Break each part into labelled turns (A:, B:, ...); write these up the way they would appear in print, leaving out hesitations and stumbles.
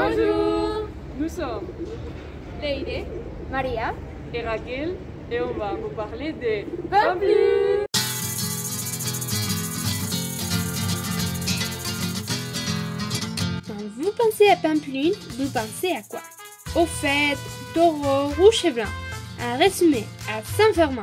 A: Bonjour. Nous sommes
B: Leire, Maria
A: et Raquel et on va vous parler de Pampelune.
B: Quand vous pensez à Pampelune, vous pensez à quoi? Aux fêtes, taureaux, rouge et blanc. En résumé, à Saint-Firmin.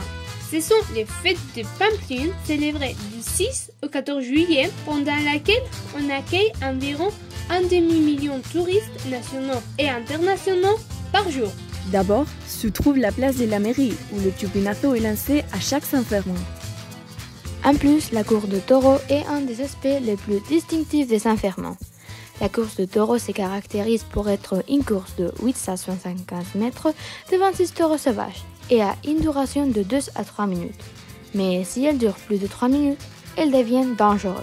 B: Ce sont les fêtes de Pampelune célébrées du 6 au 14 juillet, pendant laquelle on accueille environ un demi-million de touristes nationaux et internationaux par jour.
C: D'abord, se trouve la place de la mairie, où le chupinazo est lancé à chaque Saint-Firmin.
D: En plus, la course de taureaux est un des aspects les plus distinctifs de Saint-Firmin. La course de taureaux se caractérise pour être une course de 875 mètres de 26 taureaux sauvages et a une duration de 2 à 3 minutes. Mais si elle dure plus de 3 minutes, elle devient dangereuse.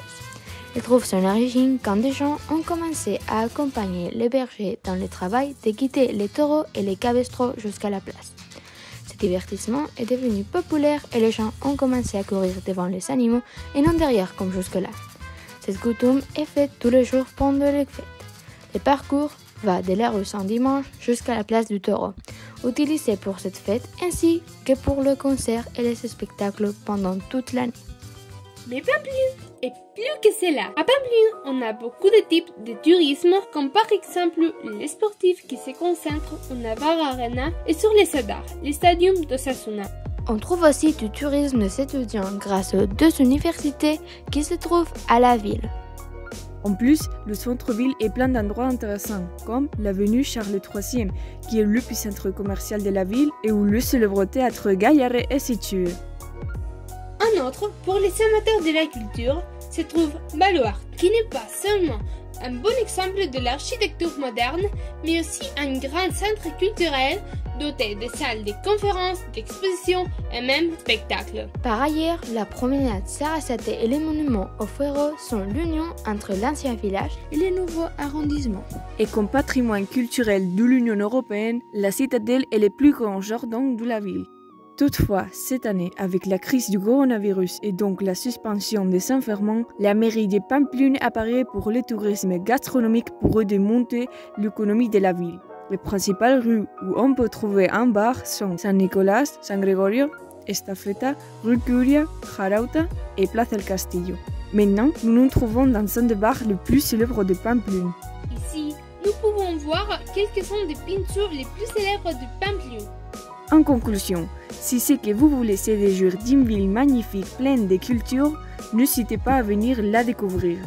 D: Elle trouve son origine quand des gens ont commencé à accompagner les bergers dans le travail de guider les taureaux et les cabestros jusqu'à la place. Ce divertissement est devenu populaire et les gens ont commencé à courir devant les animaux et non derrière comme jusque-là. Cette coutume est faite tous les jours pendant les fêtes. Le parcours va de la rue Saint-Dimanche jusqu'à la place du Taureau, utilisé pour cette fête ainsi que pour le concert et les spectacles pendant toute l'année.
B: Mais Pampelune est plus que cela. À Pampelune, on a beaucoup de types de tourisme, comme par exemple les sportifs qui se concentrent au Navarre Arena et sur les Sadar, les stadiums d'Osasuna.
D: On trouve aussi du tourisme étudiant grâce aux 2 universités qui se trouvent à la ville.
C: En plus, le centre-ville est plein d'endroits intéressants, comme l'avenue Charles III, qui est l'épicentre commercial de la ville et où le célèbre théâtre Gaillard est situé.
B: Un autre, pour les amateurs de la culture, se trouve Baluarte, qui n'est pas seulement un bon exemple de l'architecture moderne, mais aussi un grand centre culturel doté de salles de conférences, d'expositions et même spectacles.
D: Par ailleurs, la promenade Sarasate et les monuments au Fuero sont l'union entre l'ancien village et le nouveau arrondissement.
C: Et comme patrimoine culturel de l'Union européenne, la citadelle est le plus grand jardin de la ville. Toutefois, cette année, avec la crise du coronavirus et donc la suspension des Saint-Firmin, la mairie de Pampelune apparaît pour le tourisme gastronomique pour remonter l'économie de la ville. Les principales rues où on peut trouver un bar sont San Nicolás, San Gregorio, Estafeta, rue Curia, Jarauta et Place del Castillo. Maintenant, nous nous trouvons dans un des bars les plus célèbres de Pampelune.
B: Ici, nous pouvons voir quelques-uns des peintures les plus célèbres de Pampelune.
C: En conclusion, si c'est que vous voulez séduire d'une ville magnifique pleine de culture, n'hésitez pas à venir la découvrir.